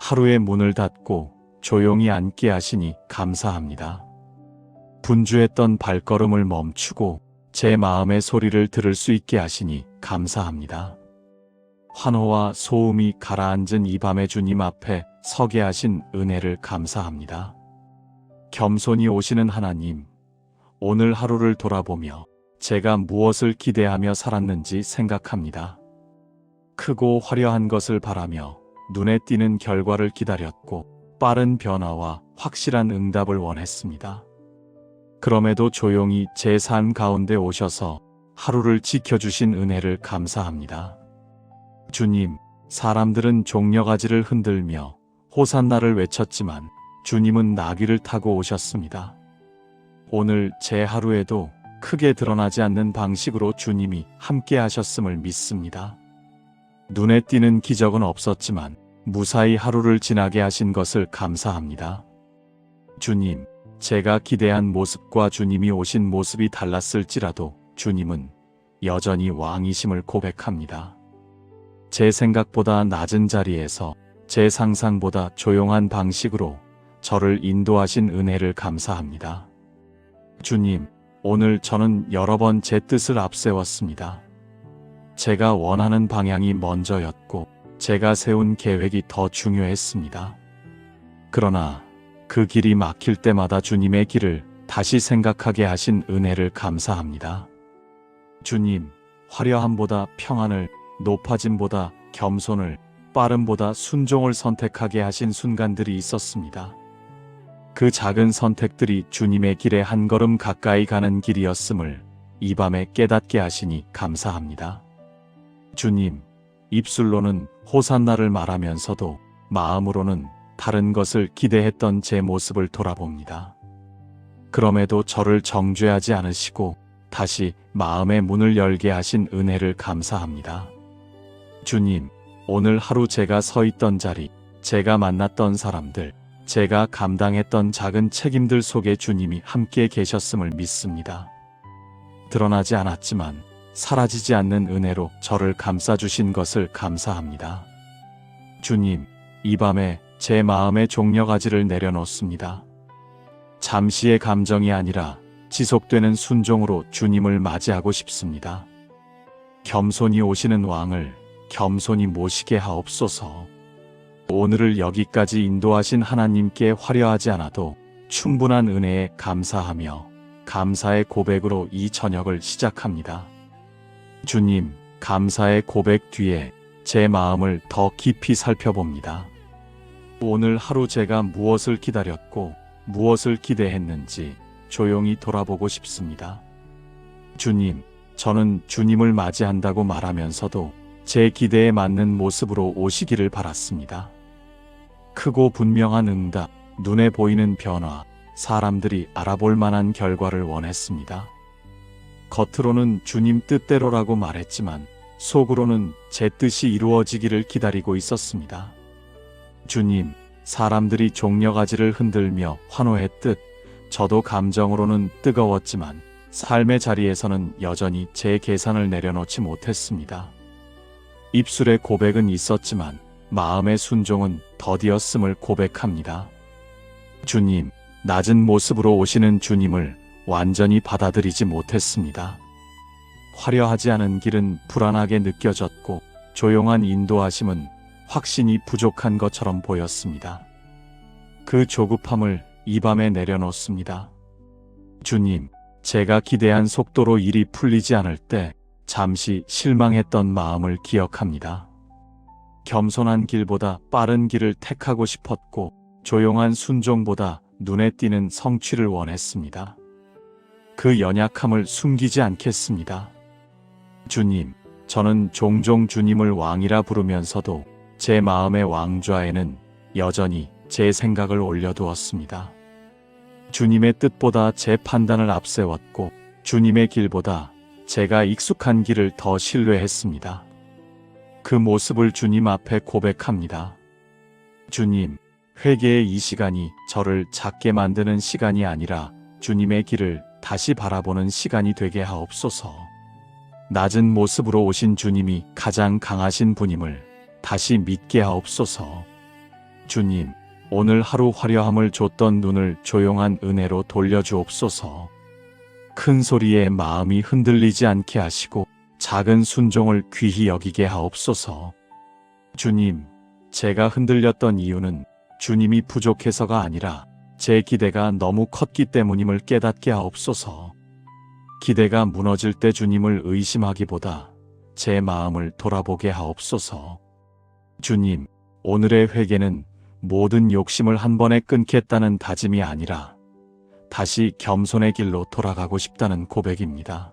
하루의 문을 닫고 조용히 앉게 하시니 감사합니다. 분주했던 발걸음을 멈추고 제 마음의 소리를 들을 수 있게 하시니 감사합니다. 환호와 소음이 가라앉은 이 밤의 주님 앞에 서게 하신 은혜를 감사합니다. 겸손히 오시는 하나님, 오늘 하루를 돌아보며 제가 무엇을 기대하며 살았는지 생각합니다. 크고 화려한 것을 바라며 눈에 띄는 결과를 기다렸고 빠른 변화와 확실한 응답을 원했습니다. 그럼에도 조용히 제 삶 가운데 오셔서 하루를 지켜주신 은혜를 감사합니다. 주님, 사람들은 종려가지를 흔들며 호산나를 외쳤지만 주님은 나귀를 타고 오셨습니다. 오늘 제 하루에도 크게 드러나지 않는 방식으로 주님이 함께 하셨음을 믿습니다. 눈에 띄는 기적은 없었지만 무사히 하루를 지나게 하신 것을 감사합니다. 주님, 제가 기대한 모습과 주님이 오신 모습이 달랐을지라도 주님은 여전히 왕이심을 고백합니다. 제 생각보다 낮은 자리에서 제 상상보다 조용한 방식으로 저를 인도하신 은혜를 감사합니다. 주님, 오늘 저는 여러 번 제 뜻을 앞세웠습니다. 제가 원하는 방향이 먼저였고 제가 세운 계획이 더 중요했습니다. 그러나 그 길이 막힐 때마다 주님의 길을 다시 생각하게 하신 은혜를 감사합니다. 주님, 화려함보다 평안을, 높아짐보다 겸손을, 빠름보다 순종을 선택하게 하신 순간들이 있었습니다. 그 작은 선택들이 주님의 길에 한 걸음 가까이 가는 길이었음을 이 밤에 깨닫게 하시니 감사합니다. 주님, 입술로는 호산나를 말하면서도 마음으로는 다른 것을 기대했던 제 모습을 돌아봅니다. 그럼에도 저를 정죄하지 않으시고 다시 마음의 문을 열게 하신 은혜를 감사합니다. 주님, 오늘 하루 제가 서 있던 자리, 제가 만났던 사람들, 제가 감당했던 작은 책임들 속에 주님이 함께 계셨음을 믿습니다. 드러나지 않았지만 사라지지 않는 은혜로 저를 감싸주신 것을 감사합니다. 주님, 이 밤에 제 마음의 종려가지를 내려놓습니다. 잠시의 감정이 아니라 지속되는 순종으로 주님을 맞이하고 싶습니다. 겸손히 오시는 왕을 겸손히 모시게 하옵소서. 오늘을 여기까지 인도하신 하나님께 화려하지 않아도 충분한 은혜에 감사하며 감사의 고백으로 이 저녁을 시작합니다. 주님, 감사의 고백 뒤에 제 마음을 더 깊이 살펴봅니다. 오늘 하루 제가 무엇을 기다렸고 무엇을 기대했는지 조용히 돌아보고 싶습니다. 주님, 저는 주님을 맞이한다고 말하면서도 제 기대에 맞는 모습으로 오시기를 바랐습니다. 크고 분명한 응답, 눈에 보이는 변화, 사람들이 알아볼 만한 결과를 원했습니다. 겉으로는 주님 뜻대로라고 말했지만 속으로는 제 뜻이 이루어지기를 기다리고 있었습니다. 주님, 사람들이 종려가지를 흔들며 환호했듯 저도 감정으로는 뜨거웠지만 삶의 자리에서는 여전히 제 계산을 내려놓지 못했습니다. 입술의 고백은 있었지만 마음의 순종은 더디었음을 고백합니다. 주님, 낮은 모습으로 오시는 주님을 완전히 받아들이지 못했습니다. 화려하지 않은 길은 불안하게 느껴졌고 조용한 인도하심은 확신이 부족한 것처럼 보였습니다. 그 조급함을 이 밤에 내려놓습니다. 주님, 제가 기대한 속도로 일이 풀리지 않을 때 잠시 실망했던 마음을 기억합니다. 겸손한 길보다 빠른 길을 택하고 싶었고 조용한 순종보다 눈에 띄는 성취를 원했습니다. 그 연약함을 숨기지 않겠습니다. 주님, 저는 종종 주님을 왕이라 부르면서도 제 마음의 왕좌에는 여전히 제 생각을 올려두었습니다. 주님의 뜻보다 제 판단을 앞세웠고 주님의 길보다 제가 익숙한 길을 더 신뢰했습니다. 그 모습을 주님 앞에 고백합니다. 주님, 회개의 이 시간이 저를 작게 만드는 시간이 아니라 주님의 길을 다시 바라보는 시간이 되게 하옵소서. 낮은 모습으로 오신 주님이 가장 강하신 분임을 다시 믿게 하옵소서. 주님, 오늘 하루 화려함을 줬던 눈을 조용한 은혜로 돌려주옵소서. 큰 소리에 마음이 흔들리지 않게 하시고 작은 순종을 귀히 여기게 하옵소서. 주님, 제가 흔들렸던 이유는 주님이 부족해서가 아니라 제 기대가 너무 컸기 때문임을 깨닫게 하옵소서. 기대가 무너질 때 주님을 의심하기보다 제 마음을 돌아보게 하옵소서. 주님, 오늘의 회개는 모든 욕심을 한 번에 끊겠다는 다짐이 아니라 다시 겸손의 길로 돌아가고 싶다는 고백입니다.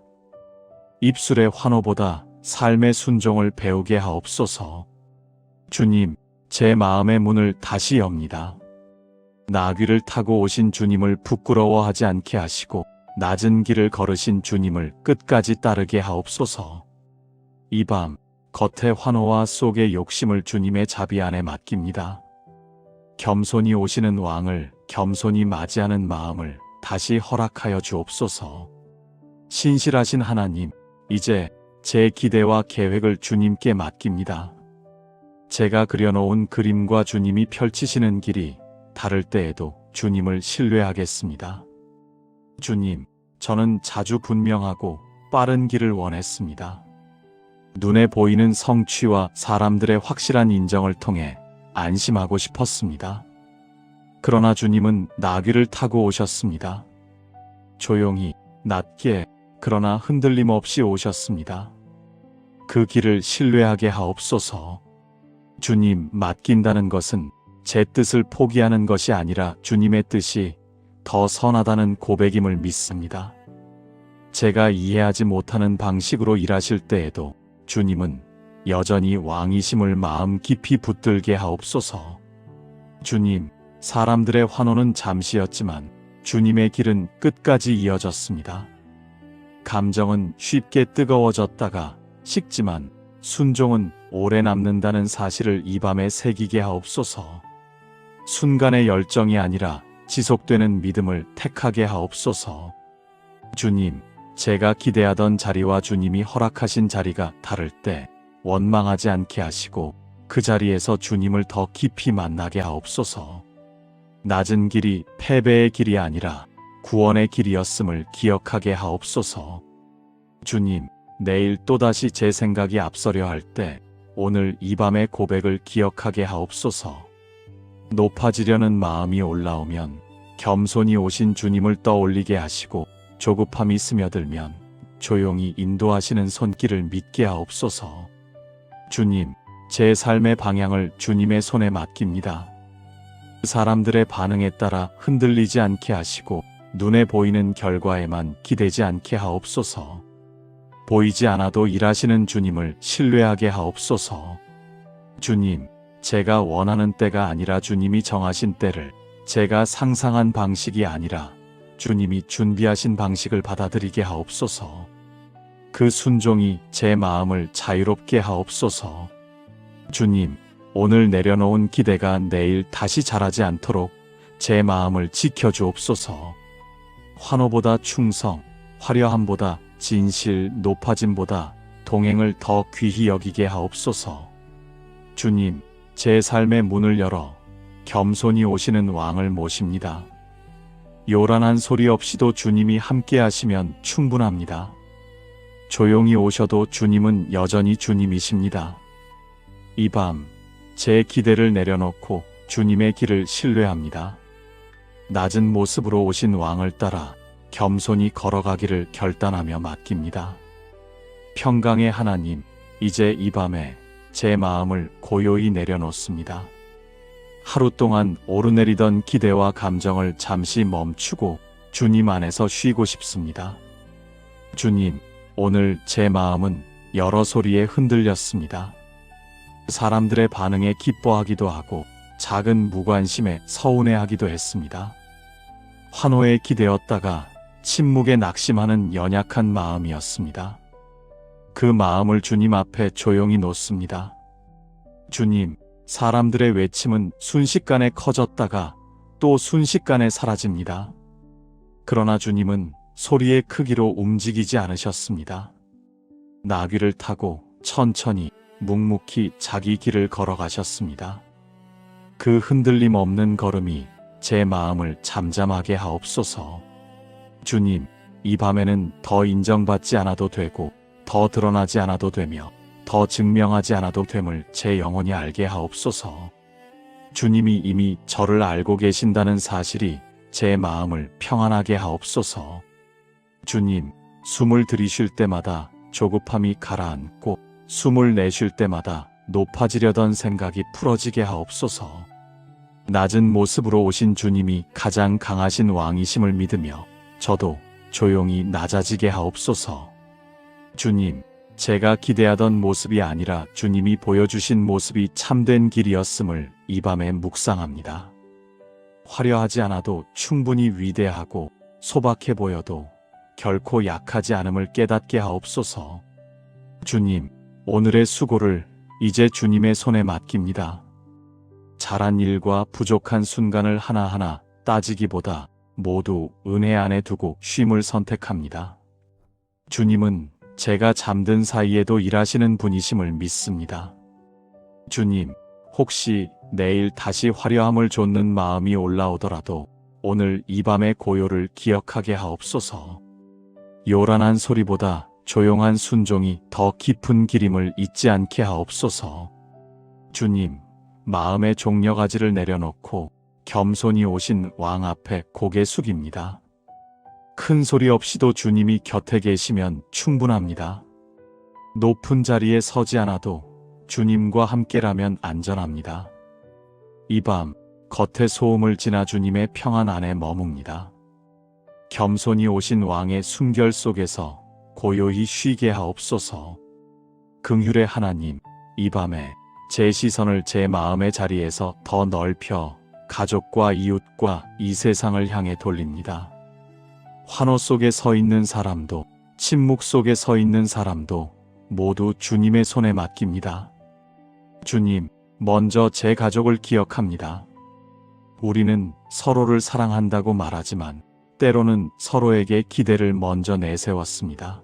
입술의 환호보다 삶의 순종을 배우게 하옵소서. 주님, 제 마음의 문을 다시 엽니다. 나귀를 타고 오신 주님을 부끄러워하지 않게 하시고 낮은 길을 걸으신 주님을 끝까지 따르게 하옵소서. 이 밤, 겉의 환호와 속의 욕심을 주님의 자비 안에 맡깁니다. 겸손히 오시는 왕을 겸손히 맞이하는 마음을 다시 허락하여 주옵소서. 신실하신 하나님, 이제 제 기대와 계획을 주님께 맡깁니다. 제가 그려놓은 그림과 주님이 펼치시는 길이 다를 때에도 주님을 신뢰하겠습니다. 주님, 저는 자주 분명하고 빠른 길을 원했습니다. 눈에 보이는 성취와 사람들의 확실한 인정을 통해 안심하고 싶었습니다. 그러나 주님은 나귀를 타고 오셨습니다. 조용히, 낮게, 그러나 흔들림 없이 오셨습니다. 그 길을 신뢰하게 하옵소서. 주님, 맡긴다는 것은 제 뜻을 포기하는 것이 아니라 주님의 뜻이 더 선하다는 고백임을 믿습니다. 제가 이해하지 못하는 방식으로 일하실 때에도 주님은 여전히 왕이심을 마음 깊이 붙들게 하옵소서. 주님, 사람들의 환호는 잠시였지만 주님의 길은 끝까지 이어졌습니다. 감정은 쉽게 뜨거워졌다가 식지만 순종은 오래 남는다는 사실을 이 밤에 새기게 하옵소서. 순간의 열정이 아니라 지속되는 믿음을 택하게 하옵소서. 주님, 제가 기대하던 자리와 주님이 허락하신 자리가 다를 때 원망하지 않게 하시고 그 자리에서 주님을 더 깊이 만나게 하옵소서. 낮은 길이 패배의 길이 아니라 구원의 길이었음을 기억하게 하옵소서. 주님, 내일 또다시 제 생각이 앞서려 할 때 오늘 이 밤의 고백을 기억하게 하옵소서. 높아지려는 마음이 올라오면 겸손히 오신 주님을 떠올리게 하시고 조급함이 스며들면 조용히 인도하시는 손길을 믿게 하옵소서. 주님, 제 삶의 방향을 주님의 손에 맡깁니다. 사람들의 반응에 따라 흔들리지 않게 하시고 눈에 보이는 결과에만 기대지 않게 하옵소서. 보이지 않아도 일하시는 주님을 신뢰하게 하옵소서. 주님, 제가 원하는 때가 아니라 주님이 정하신 때를, 제가 상상한 방식이 아니라 주님이 준비하신 방식을 받아들이게 하옵소서. 그 순종이 제 마음을 자유롭게 하옵소서. 주님, 오늘 내려놓은 기대가 내일 다시 자라지 않도록 제 마음을 지켜주옵소서. 환호보다 충성, 화려함보다 진실, 높아짐보다 동행을 더 귀히 여기게 하옵소서. 주님, 제 삶의 문을 열어 겸손히 오시는 왕을 모십니다. 요란한 소리 없이도 주님이 함께 하시면 충분합니다. 조용히 오셔도 주님은 여전히 주님이십니다. 이 밤, 제 기대를 내려놓고 주님의 길을 신뢰합니다. 낮은 모습으로 오신 왕을 따라 겸손히 걸어가기를 결단하며 맡깁니다. 평강의 하나님, 이제 이 밤에 제 마음을 고요히 내려놓습니다. 하루 동안 오르내리던 기대와 감정을 잠시 멈추고 주님 안에서 쉬고 싶습니다. 주님, 오늘 제 마음은 여러 소리에 흔들렸습니다. 사람들의 반응에 기뻐하기도 하고 작은 무관심에 서운해하기도 했습니다. 환호에 기대었다가 침묵에 낙심하는 연약한 마음이었습니다. 그 마음을 주님 앞에 조용히 놓습니다. 주님, 사람들의 외침은 순식간에 커졌다가 또 순식간에 사라집니다. 그러나 주님은 소리의 크기로 움직이지 않으셨습니다. 나귀를 타고 천천히 묵묵히 자기 길을 걸어가셨습니다. 그 흔들림 없는 걸음이 제 마음을 잠잠하게 하옵소서. 주님, 이 밤에는 더 인정받지 않아도 되고 더 드러나지 않아도 되며 더 증명하지 않아도 됨을 제 영혼이 알게 하옵소서. 주님이 이미 저를 알고 계신다는 사실이 제 마음을 평안하게 하옵소서. 주님, 숨을 들이쉴 때마다 조급함이 가라앉고 숨을 내쉴 때마다 높아지려던 생각이 풀어지게 하옵소서. 낮은 모습으로 오신 주님이 가장 강하신 왕이심을 믿으며 저도 조용히 낮아지게 하옵소서. 주님, 제가 기대하던 모습이 아니라 주님이 보여주신 모습이 참된 길이었음을 이 밤에 묵상합니다. 화려하지 않아도 충분히 위대하고 소박해 보여도 결코 약하지 않음을 깨닫게 하옵소서. 주님, 오늘의 수고를 이제 주님의 손에 맡깁니다. 잘한 일과 부족한 순간을 하나하나 따지기보다 모두 은혜 안에 두고 쉼을 선택합니다. 주님은 제가 잠든 사이에도 일하시는 분이심을 믿습니다. 주님, 혹시 내일 다시 화려함을 좇는 마음이 올라오더라도 오늘 이 밤의 고요를 기억하게 하옵소서. 요란한 소리보다 조용한 순종이 더 깊은 길임을 잊지 않게 하옵소서. 주님, 마음의 종려가지를 내려놓고 겸손히 오신 왕 앞에 고개 숙입니다. 큰 소리 없이도 주님이 곁에 계시면 충분합니다. 높은 자리에 서지 않아도 주님과 함께라면 안전합니다. 이 밤 겉의 소음을 지나 주님의 평안 안에 머뭅니다. 겸손히 오신 왕의 숨결 속에서 고요히 쉬게 하옵소서. 긍휼의 하나님, 이 밤에 제 시선을 제 마음의 자리에서 더 넓혀 가족과 이웃과 이 세상을 향해 돌립니다. 환호 속에 서 있는 사람도 침묵 속에 서 있는 사람도 모두 주님의 손에 맡깁니다. 주님, 먼저 제 가족을 기억합니다. 우리는 서로를 사랑한다고 말하지만 때로는 서로에게 기대를 먼저 내세웠습니다.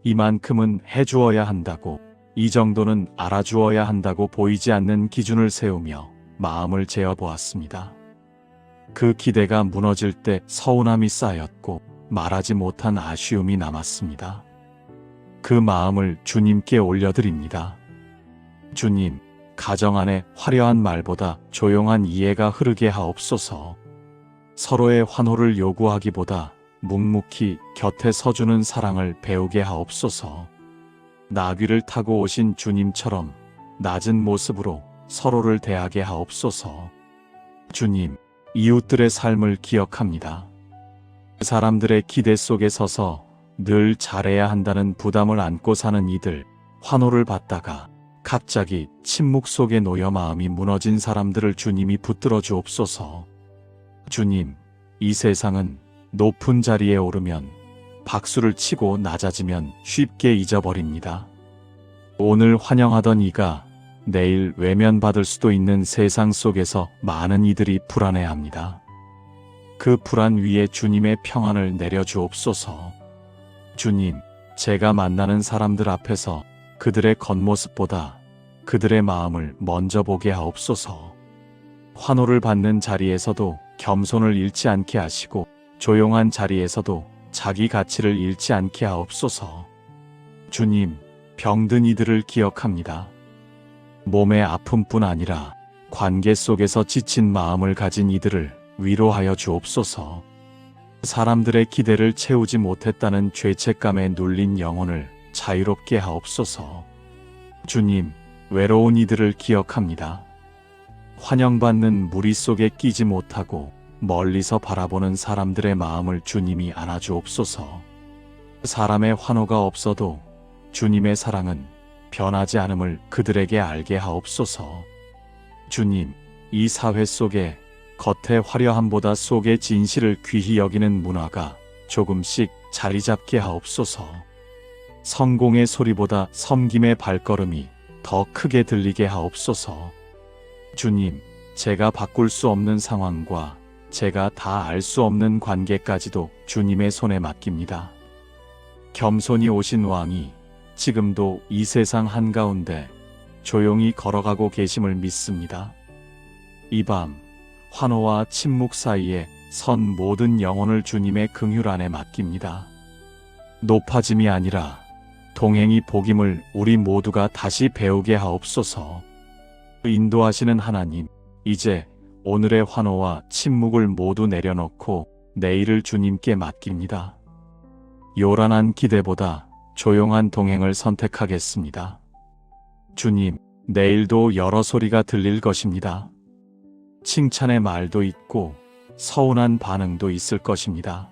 이만큼은 해주어야 한다고, 이 정도는 알아주어야 한다고 보이지 않는 기준을 세우며 마음을 재어보았습니다. 그 기대가 무너질 때 서운함이 쌓였고 말하지 못한 아쉬움이 남았습니다. 그 마음을 주님께 올려드립니다. 주님, 가정 안에 화려한 말보다 조용한 이해가 흐르게 하옵소서. 서로의 환호를 요구하기보다 묵묵히 곁에 서주는 사랑을 배우게 하옵소서. 나귀를 타고 오신 주님처럼 낮은 모습으로 서로를 대하게 하옵소서. 주님, 이웃들의 삶을 기억합니다. 사람들의 기대 속에 서서 늘 잘해야 한다는 부담을 안고 사는 이들, 환호를 받다가 갑자기 침묵 속에 놓여 마음이 무너진 사람들을 주님이 붙들어 주옵소서. 주님, 이 세상은 높은 자리에 오르면 박수를 치고 낮아지면 쉽게 잊어버립니다. 오늘 환영하던 이가 내일 외면받을 수도 있는 세상 속에서 많은 이들이 불안해합니다. 그 불안 위에 주님의 평안을 내려주옵소서. 주님, 제가 만나는 사람들 앞에서 그들의 겉모습보다 그들의 마음을 먼저 보게 하옵소서. 환호를 받는 자리에서도 겸손을 잃지 않게 하시고 조용한 자리에서도 자기 가치를 잃지 않게 하옵소서. 주님, 병든 이들을 기억합니다. 몸의 아픔뿐 아니라 관계 속에서 지친 마음을 가진 이들을 위로하여 주옵소서. 사람들의 기대를 채우지 못했다는 죄책감에 눌린 영혼을 자유롭게 하옵소서. 주님, 외로운 이들을 기억합니다. 환영받는 무리 속에 끼지 못하고 멀리서 바라보는 사람들의 마음을 주님이 안아주옵소서. 사람의 환호가 없어도 주님의 사랑은 변하지 않음을 그들에게 알게 하옵소서. 주님, 이 사회 속에 겉의 화려함보다 속의 진실을 귀히 여기는 문화가 조금씩 자리 잡게 하옵소서. 성공의 소리보다 섬김의 발걸음이 더 크게 들리게 하옵소서. 주님, 제가 바꿀 수 없는 상황과 제가 다 알 수 없는 관계까지도 주님의 손에 맡깁니다. 겸손히 오신 왕이 지금도 이 세상 한가운데 조용히 걸어가고 계심을 믿습니다. 이 밤 환호와 침묵 사이에 선 모든 영혼을 주님의 긍휼 안에 맡깁니다. 높아짐이 아니라 동행이 복임을 우리 모두가 다시 배우게 하옵소서. 인도하시는 하나님, 이제 오늘의 환호와 침묵을 모두 내려놓고 내일을 주님께 맡깁니다. 요란한 기대보다 조용한 동행을 선택하겠습니다. 주님, 내일도 여러 소리가 들릴 것입니다. 칭찬의 말도 있고 서운한 반응도 있을 것입니다.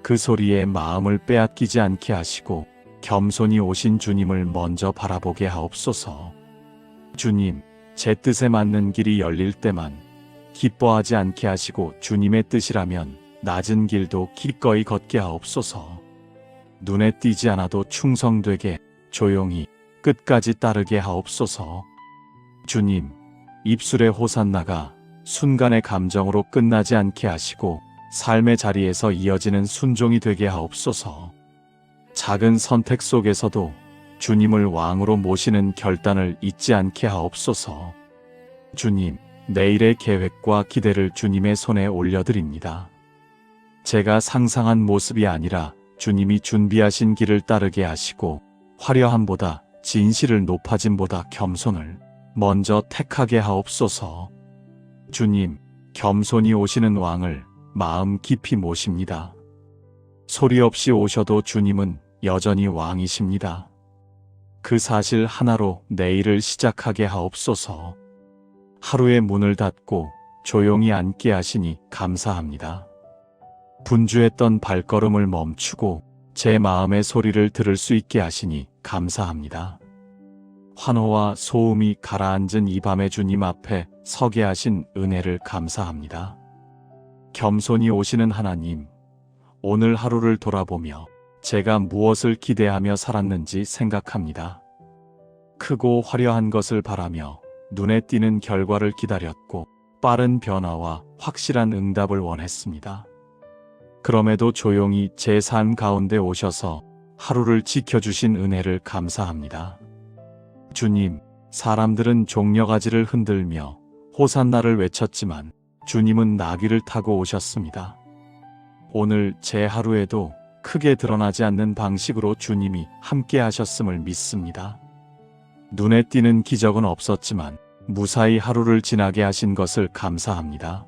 그 소리에 마음을 빼앗기지 않게 하시고 겸손히 오신 주님을 먼저 바라보게 하옵소서. 주님, 제 뜻에 맞는 길이 열릴 때만 기뻐하지 않게 하시고 주님의 뜻이라면 낮은 길도 기꺼이 걷게 하옵소서. 눈에 띄지 않아도 충성되게 조용히 끝까지 따르게 하옵소서. 주님, 입술의 호산나가 순간의 감정으로 끝나지 않게 하시고 삶의 자리에서 이어지는 순종이 되게 하옵소서. 작은 선택 속에서도 주님을 왕으로 모시는 결단을 잊지 않게 하옵소서. 주님, 내일의 계획과 기대를 주님의 손에 올려드립니다. 제가 상상한 모습이 아니라 주님이 준비하신 길을 따르게 하시고 화려함보다 진실을 높아짐보다 겸손을 먼저 택하게 하옵소서. 주님, 겸손히 오시는 왕을 마음 깊이 모십니다. 소리 없이 오셔도 주님은 여전히 왕이십니다. 그 사실 하나로 내일을 시작하게 하옵소서. 하루의 문을 닫고 조용히 앉게 하시니 감사합니다. 분주했던 발걸음을 멈추고 제 마음의 소리를 들을 수 있게 하시니 감사합니다. 환호와 소음이 가라앉은 이 밤의 주님 앞에 서게 하신 은혜를 감사합니다. 겸손히 오시는 하나님, 오늘 하루를 돌아보며 제가 무엇을 기대하며 살았는지 생각합니다. 크고 화려한 것을 바라며 눈에 띄는 결과를 기다렸고 빠른 변화와 확실한 응답을 원했습니다. 그럼에도 조용히 제 삶 가운데 오셔서 하루를 지켜주신 은혜를 감사합니다. 주님, 사람들은 종려가지를 흔들며 호산나를 외쳤지만 주님은 나귀를 타고 오셨습니다. 오늘 제 하루에도 크게 드러나지 않는 방식으로 주님이 함께 하셨음을 믿습니다. 눈에 띄는 기적은 없었지만 무사히 하루를 지나게 하신 것을 감사합니다.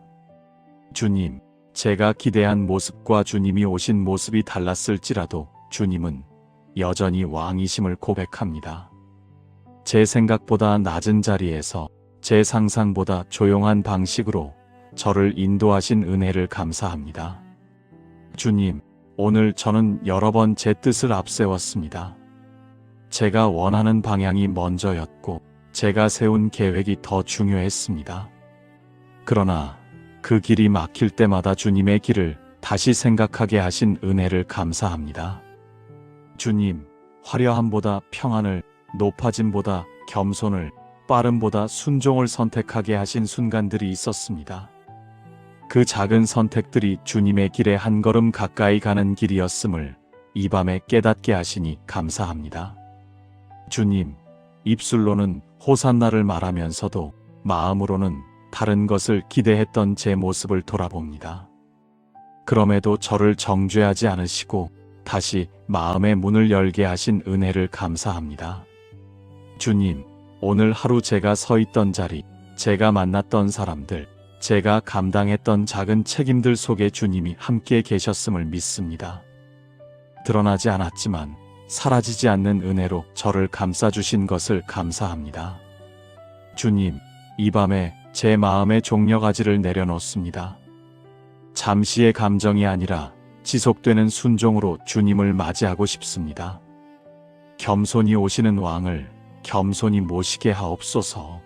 주님, 제가 기대한 모습과 주님이 오신 모습이 달랐을지라도 주님은 여전히 왕이심을 고백합니다. 제 생각보다 낮은 자리에서 제 상상보다 조용한 방식으로 저를 인도하신 은혜를 감사합니다. 주님, 오늘 저는 여러 번 제 뜻을 앞세웠습니다. 제가 원하는 방향이 먼저였고 제가 세운 계획이 더 중요했습니다. 그러나 그 길이 막힐 때마다 주님의 길을 다시 생각하게 하신 은혜를 감사합니다. 주님, 화려함보다 평안을, 높아짐보다 겸손을, 빠름보다 순종을 선택하게 하신 순간들이 있었습니다. 그 작은 선택들이 주님의 길에 한 걸음 가까이 가는 길이었음을 이 밤에 깨닫게 하시니 감사합니다. 주님, 입술로는 호산나를 말하면서도 마음으로는 다른 것을 기대했던 제 모습을 돌아봅니다. 그럼에도 저를 정죄하지 않으시고 다시 마음의 문을 열게 하신 은혜를 감사합니다. 주님, 오늘 하루 제가 서 있던 자리, 제가 만났던 사람들, 제가 감당했던 작은 책임들 속에 주님이 함께 계셨음을 믿습니다. 드러나지 않았지만 사라지지 않는 은혜로 저를 감싸주신 것을 감사합니다. 주님, 이 밤에 제 마음의 종려가지를 내려놓습니다. 잠시의 감정이 아니라 지속되는 순종으로 주님을 맞이하고 싶습니다. 겸손히 오시는 왕을 겸손히 모시게 하옵소서.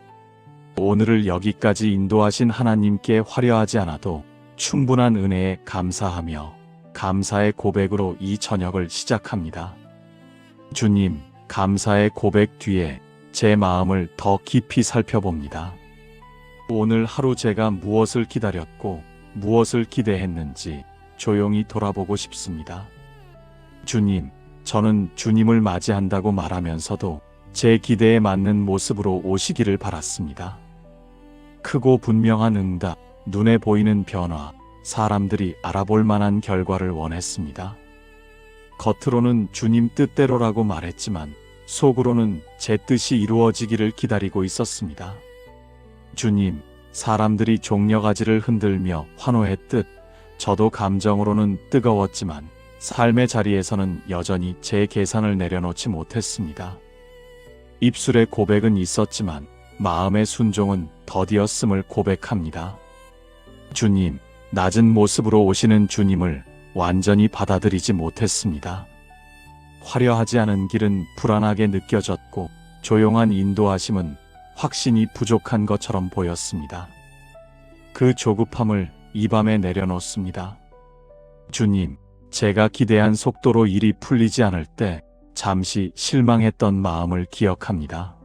오늘을 여기까지 인도하신 하나님께 화려하지 않아도 충분한 은혜에 감사하며 감사의 고백으로 이 저녁을 시작합니다. 주님, 감사의 고백 뒤에 제 마음을 더 깊이 살펴봅니다. 오늘 하루 제가 무엇을 기다렸고 무엇을 기대했는지 조용히 돌아보고 싶습니다. 주님, 저는 주님을 맞이한다고 말하면서도 제 기대에 맞는 모습으로 오시기를 바랐습니다. 크고 분명한 응답, 눈에 보이는 변화, 사람들이 알아볼 만한 결과를 원했습니다. 겉으로는 주님 뜻대로라고 말했지만 속으로는 제 뜻이 이루어지기를 기다리고 있었습니다. 주님, 사람들이 종려가지를 흔들며 환호했듯 저도 감정으로는 뜨거웠지만 삶의 자리에서는 여전히 제 계산을 내려놓지 못했습니다. 입술에 고백은 있었지만 마음의 순종은 더디었음을 고백합니다. 주님, 낮은 모습으로 오시는 주님을 완전히 받아들이지 못했습니다. 화려하지 않은 길은 불안하게 느껴졌고 조용한 인도하심은 확신이 부족한 것처럼 보였습니다. 그 조급함을 이 밤에 내려놓습니다. 주님, 제가 기대한 속도로 일이 풀리지 않을 때 잠시 실망했던 마음을 기억합니다.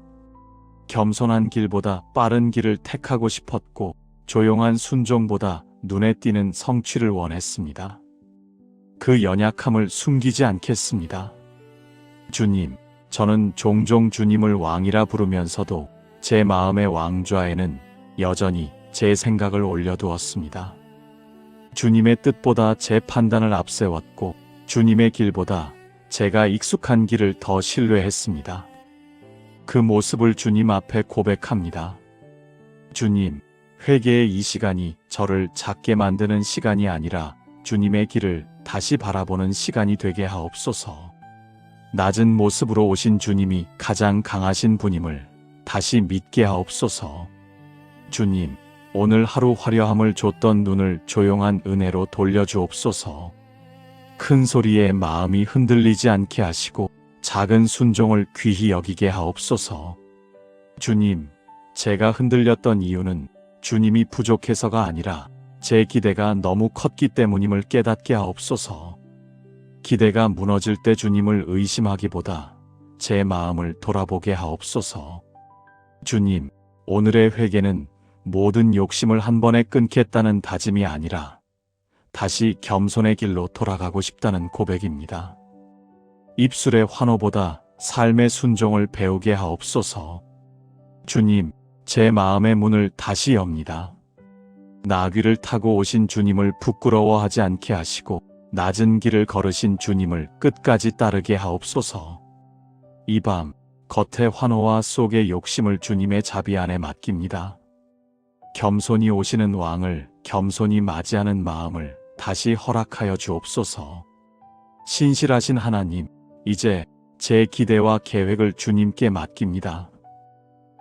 겸손한 길보다 빠른 길을 택하고 싶었고 조용한 순종보다 눈에 띄는 성취를 원했습니다. 그 연약함을 숨기지 않겠습니다. 주님, 저는 종종 주님을 왕이라 부르면서도 제 마음의 왕좌에는 여전히 제 생각을 올려두었습니다. 주님의 뜻보다 제 판단을 앞세웠고 주님의 길보다 제가 익숙한 길을 더 신뢰했습니다. 그 모습을 주님 앞에 고백합니다. 주님, 회개의 이 시간이 저를 작게 만드는 시간이 아니라 주님의 길을 다시 바라보는 시간이 되게 하옵소서. 낮은 모습으로 오신 주님이 가장 강하신 분임을 다시 믿게 하옵소서. 주님, 오늘 하루 화려함을 줬던 눈을 조용한 은혜로 돌려주옵소서. 큰 소리에 마음이 흔들리지 않게 하시고 작은 순종을 귀히 여기게 하옵소서. 주님, 제가 흔들렸던 이유는 주님이 부족해서가 아니라 제 기대가 너무 컸기 때문임을 깨닫게 하옵소서. 기대가 무너질 때 주님을 의심하기보다 제 마음을 돌아보게 하옵소서. 주님, 오늘의 회개는 모든 욕심을 한 번에 끊겠다는 다짐이 아니라 다시 겸손의 길로 돌아가고 싶다는 고백입니다. 입술의 환호보다 삶의 순종을 배우게 하옵소서. 주님, 제 마음의 문을 다시 엽니다. 나귀를 타고 오신 주님을 부끄러워하지 않게 하시고 낮은 길을 걸으신 주님을 끝까지 따르게 하옵소서. 이 밤 겉의 환호와 속의 욕심을 주님의 자비 안에 맡깁니다. 겸손히 오시는 왕을 겸손히 맞이하는 마음을 다시 허락하여 주옵소서. 신실하신 하나님, 이제 제 기대와 계획을 주님께 맡깁니다.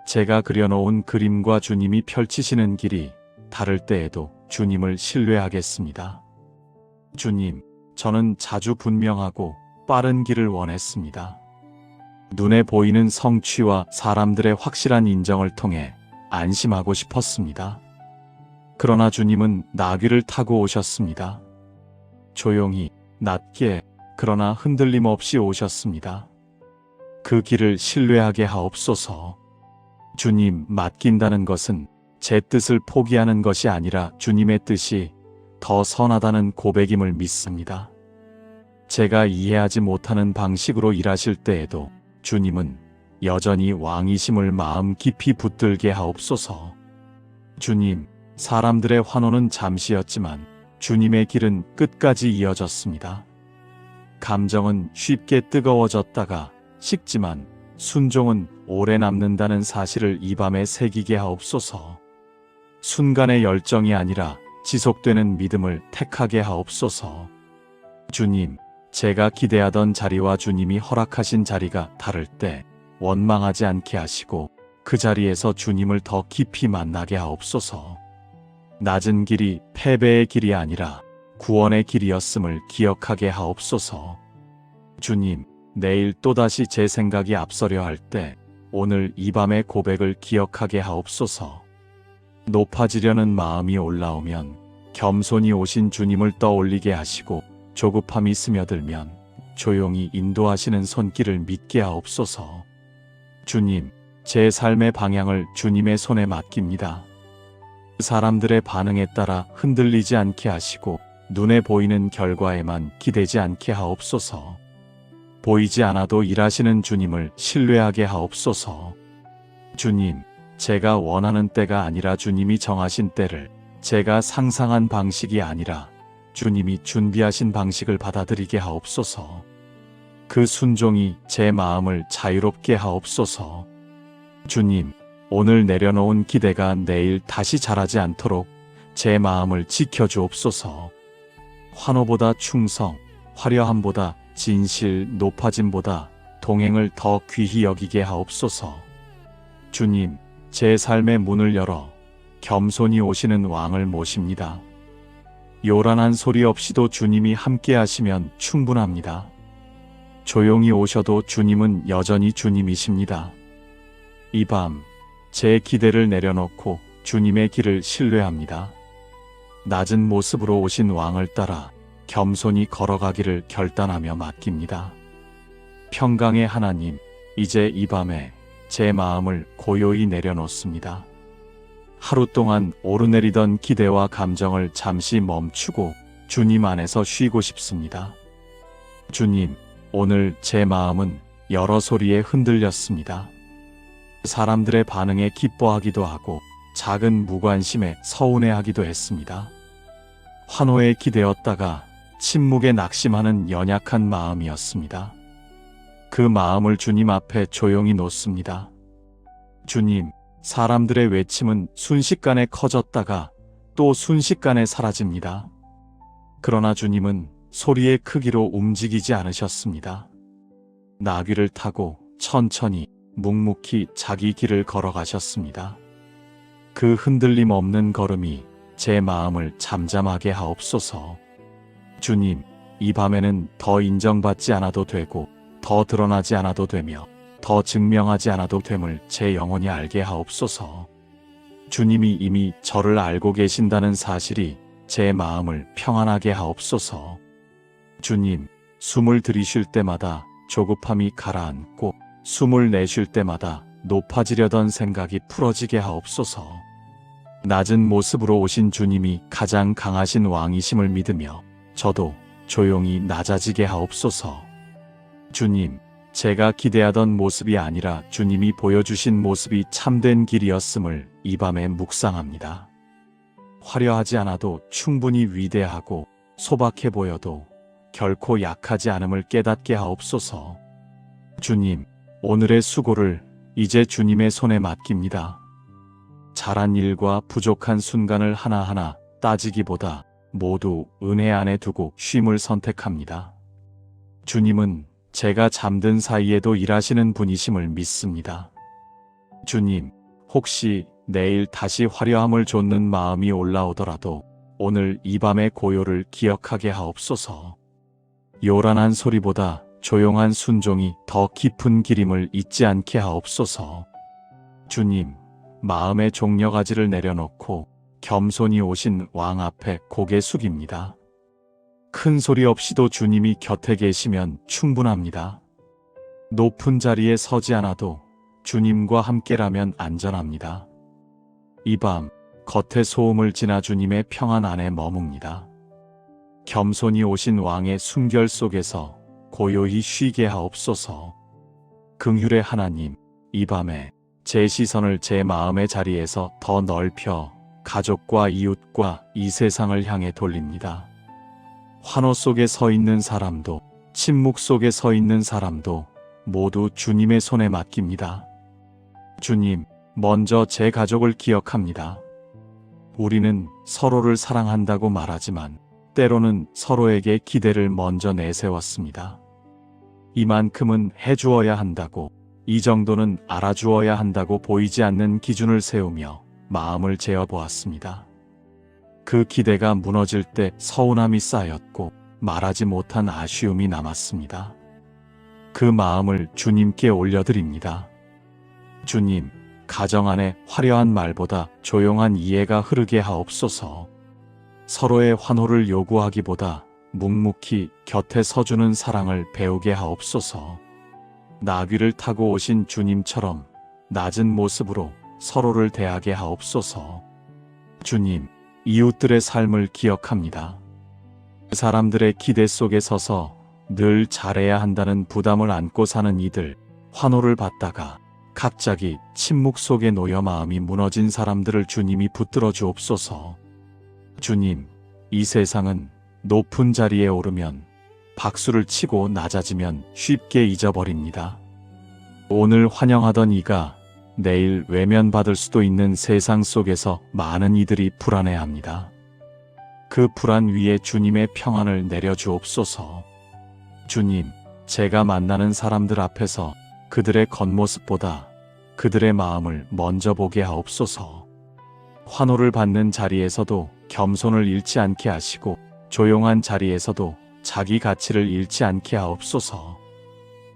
제가 그려놓은 그림과 주님이 펼치시는 길이 다를 때에도 주님을 신뢰하겠습니다. 주님, 저는 자주 분명하고 빠른 길을 원했습니다. 눈에 보이는 성취와 사람들의 확실한 인정을 통해 안심하고 싶었습니다. 그러나 주님은 나귀를 타고 오셨습니다. 조용히, 낮게, 그러나 흔들림 없이 오셨습니다. 그 길을 신뢰하게 하옵소서. 주님, 맡긴다는 것은 제 뜻을 포기하는 것이 아니라 주님의 뜻이 더 선하다는 고백임을 믿습니다. 제가 이해하지 못하는 방식으로 일하실 때에도 주님은 여전히 왕이심을 마음 깊이 붙들게 하옵소서. 주님, 사람들의 환호는 잠시였지만 주님의 길은 끝까지 이어졌습니다. 감정은 쉽게 뜨거워졌다가 식지만 순종은 오래 남는다는 사실을 이 밤에 새기게 하옵소서. 순간의 열정이 아니라 지속되는 믿음을 택하게 하옵소서. 주님, 제가 기대하던 자리와 주님이 허락하신 자리가 다를 때 원망하지 않게 하시고 그 자리에서 주님을 더 깊이 만나게 하옵소서. 낮은 길이 패배의 길이 아니라 구원의 길이었음을 기억하게 하옵소서. 주님, 내일 또다시 제 생각이 앞서려 할 때 오늘 이 밤의 고백을 기억하게 하옵소서. 높아지려는 마음이 올라오면 겸손히 오신 주님을 떠올리게 하시고 조급함이 스며들면 조용히 인도하시는 손길을 믿게 하옵소서. 주님, 제 삶의 방향을 주님의 손에 맡깁니다. 사람들의 반응에 따라 흔들리지 않게 하시고 눈에 보이는 결과에만 기대지 않게 하옵소서. 보이지 않아도 일하시는 주님을 신뢰하게 하옵소서. 주님, 제가 원하는 때가 아니라 주님이 정하신 때를, 제가 상상한 방식이 아니라 주님이 준비하신 방식을 받아들이게 하옵소서. 그 순종이 제 마음을 자유롭게 하옵소서. 주님, 오늘 내려놓은 기대가 내일 다시 자라지 않도록 제 마음을 지켜주옵소서. 환호보다 충성, 화려함보다 진실, 높아짐보다 동행을 더 귀히 여기게 하옵소서. 주님, 제 삶의 문을 열어 겸손히 오시는 왕을 모십니다. 요란한 소리 없이도 주님이 함께 하시면 충분합니다. 조용히 오셔도 주님은 여전히 주님이십니다. 이 밤, 제 기대를 내려놓고 주님의 길을 신뢰합니다. 낮은 모습으로 오신 왕을 따라 겸손히 걸어가기를 결단하며 맡깁니다. 평강의 하나님, 이제 이 밤에 제 마음을 고요히 내려놓습니다. 하루 동안 오르내리던 기대와 감정을 잠시 멈추고 주님 안에서 쉬고 싶습니다. 주님, 오늘 제 마음은 여러 소리에 흔들렸습니다. 사람들의 반응에 기뻐하기도 하고 작은 무관심에 서운해하기도 했습니다. 환호에 기대었다가 침묵에 낙심하는 연약한 마음이었습니다. 그 마음을 주님 앞에 조용히 놓습니다. 주님, 사람들의 외침은 순식간에 커졌다가 또 순식간에 사라집니다. 그러나 주님은 소리의 크기로 움직이지 않으셨습니다. 나귀를 타고 천천히 묵묵히 자기 길을 걸어가셨습니다. 그 흔들림 없는 걸음이 제 마음을 잠잠하게 하옵소서. 주님, 이 밤에는 더 인정받지 않아도 되고 더 드러나지 않아도 되며 더 증명하지 않아도 됨을 제 영혼이 알게 하옵소서. 주님이 이미 저를 알고 계신다는 사실이 제 마음을 평안하게 하옵소서. 주님, 숨을 들이쉴 때마다 조급함이 가라앉고 숨을 내쉴 때마다 높아지려던 생각이 풀어지게 하옵소서. 낮은 모습으로 오신 주님이 가장 강하신 왕이심을 믿으며 저도 조용히 낮아지게 하옵소서. 주님, 제가 기대하던 모습이 아니라 주님이 보여주신 모습이 참된 길이었음을 이 밤에 묵상합니다. 화려하지 않아도 충분히 위대하고 소박해 보여도 결코 약하지 않음을 깨닫게 하옵소서. 주님, 오늘의 수고를 이제 주님의 손에 맡깁니다. 잘한 일과 부족한 순간을 하나하나 따지기보다 모두 은혜 안에 두고 쉼을 선택합니다. 주님은 제가 잠든 사이에도 일하시는 분이심을 믿습니다. 주님, 혹시 내일 다시 화려함을 좇는 마음이 올라오더라도 오늘 이 밤의 고요를 기억하게 하옵소서. 요란한 소리보다 조용한 순종이 더 깊은 기림을 잊지 않게 하옵소서. 주님, 마음의 종려가지를 내려놓고 겸손히 오신 왕 앞에 고개 숙입니다. 큰 소리 없이도 주님이 곁에 계시면 충분합니다. 높은 자리에 서지 않아도 주님과 함께라면 안전합니다. 이 밤, 겉의 소음을 지나 주님의 평안 안에 머뭅니다. 겸손히 오신 왕의 숨결 속에서 고요히 쉬게 하옵소서. 긍휼의 하나님, 이 밤에 제 시선을 제 마음의 자리에서 더 넓혀 가족과 이웃과 이 세상을 향해 돌립니다. 환호 속에 서 있는 사람도 침묵 속에 서 있는 사람도 모두 주님의 손에 맡깁니다. 주님, 먼저 제 가족을 기억합니다. 우리는 서로를 사랑한다고 말하지만 때로는 서로에게 기대를 먼저 내세웠습니다. 이만큼은 해주어야 한다고, 이 정도는 알아주어야 한다고 보이지 않는 기준을 세우며 마음을 재어보았습니다. 그 기대가 무너질 때 서운함이 쌓였고 말하지 못한 아쉬움이 남았습니다. 그 마음을 주님께 올려드립니다. 주님, 가정 안에 화려한 말보다 조용한 이해가 흐르게 하옵소서. 서로의 환호를 요구하기보다 묵묵히 곁에 서주는 사랑을 배우게 하옵소서. 나귀를 타고 오신 주님처럼 낮은 모습으로 서로를 대하게 하옵소서. 주님, 이웃들의 삶을 기억합니다. 사람들의 기대 속에 서서 늘 잘해야 한다는 부담을 안고 사는 이들, 환호를 받다가 갑자기 침묵 속에 놓여 마음이 무너진 사람들을 주님이 붙들어 주옵소서. 주님, 이 세상은 높은 자리에 오르면 박수를 치고 낮아지면 쉽게 잊어버립니다. 오늘 환영하던 이가 내일 외면받을 수도 있는 세상 속에서 많은 이들이 불안해합니다. 그 불안 위에 주님의 평안을 내려주옵소서. 주님, 제가 만나는 사람들 앞에서 그들의 겉모습보다 그들의 마음을 먼저 보게 하옵소서. 환호를 받는 자리에서도 겸손을 잃지 않게 하시고 조용한 자리에서도 자기 가치를 잃지 않게 하옵소서.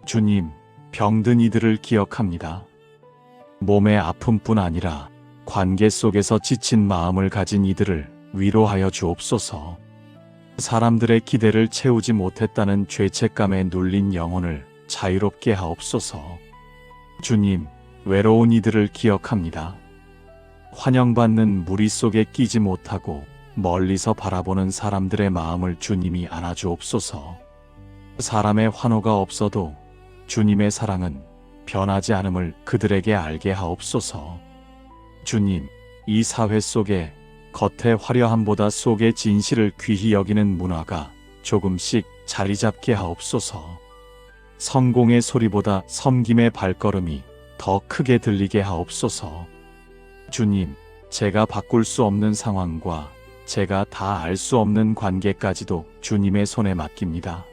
주님, 병든 이들을 기억합니다. 몸의 아픔뿐 아니라 관계 속에서 지친 마음을 가진 이들을 위로하여 주옵소서. 사람들의 기대를 채우지 못했다는 죄책감에 눌린 영혼을 자유롭게 하옵소서. 주님, 외로운 이들을 기억합니다. 환영받는 무리 속에 끼지 못하고 멀리서 바라보는 사람들의 마음을 주님이 안아주옵소서. 사람의 환호가 없어도 주님의 사랑은 변하지 않음을 그들에게 알게 하옵소서. 주님, 이 사회 속에 겉의 화려함보다 속의 진실을 귀히 여기는 문화가 조금씩 자리 잡게 하옵소서. 성공의 소리보다 섬김의 발걸음이 더 크게 들리게 하옵소서. 주님, 제가 바꿀 수 없는 상황과 제가 다 알 수 없는 관계까지도 주님의 손에 맡깁니다.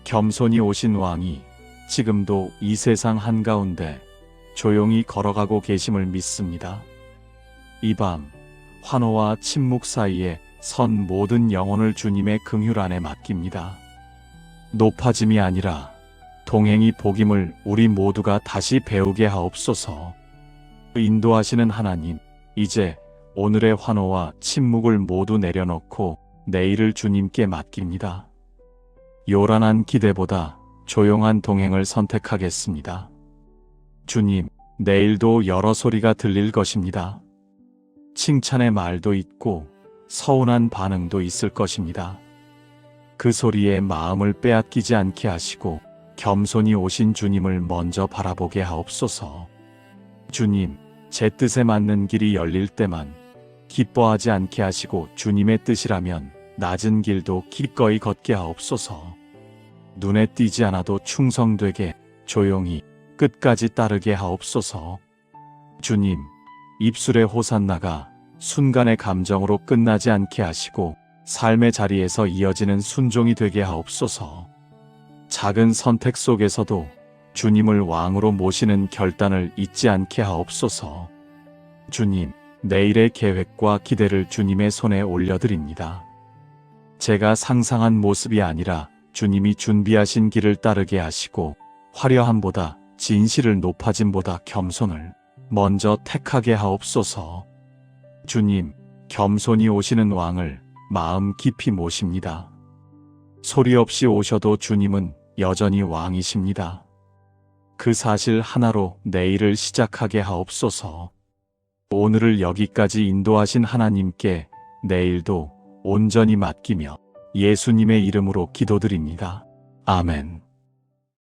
겸손히 오신 왕이 지금도 이 세상 한가운데 조용히 걸어가고 계심을 믿습니다. 이 밤 환호와 침묵 사이에 선 모든 영혼을 주님의 긍휼 안에 맡깁니다. 높아짐이 아니라 동행이 복임을 우리 모두가 다시 배우게 하옵소서. 인도하시는 하나님, 이제 오늘의 환호와 침묵을 모두 내려놓고 내일을 주님께 맡깁니다. 요란한 기대보다 조용한 동행을 선택하겠습니다. 주님, 내일도 여러 소리가 들릴 것입니다. 칭찬의 말도 있고 서운한 반응도 있을 것입니다. 그 소리에 마음을 빼앗기지 않게 하시고 겸손히 오신 주님을 먼저 바라보게 하옵소서. 주님, 제 뜻에 맞는 길이 열릴 때만 기뻐하지 않게 하시고 주님의 뜻이라면 낮은 길도 기꺼이 걷게 하옵소서. 눈에 띄지 않아도 충성되게 조용히 끝까지 따르게 하옵소서. 주님, 입술의 호산나가 순간의 감정으로 끝나지 않게 하시고 삶의 자리에서 이어지는 순종이 되게 하옵소서. 작은 선택 속에서도 주님을 왕으로 모시는 결단을 잊지 않게 하옵소서. 주님, 내일의 계획과 기대를 주님의 손에 올려드립니다. 제가 상상한 모습이 아니라 주님이 준비하신 길을 따르게 하시고 화려함보다 진실을 높아짐보다 겸손을 먼저 택하게 하옵소서. 주님, 겸손히 오시는 왕을 마음 깊이 모십니다. 소리 없이 오셔도 주님은 여전히 왕이십니다. 그 사실 하나로 내일을 시작하게 하옵소서. 오늘을 여기까지 인도하신 하나님께 내일도 온전히 맡기며 예수님의 이름으로 기도드립니다. 아멘.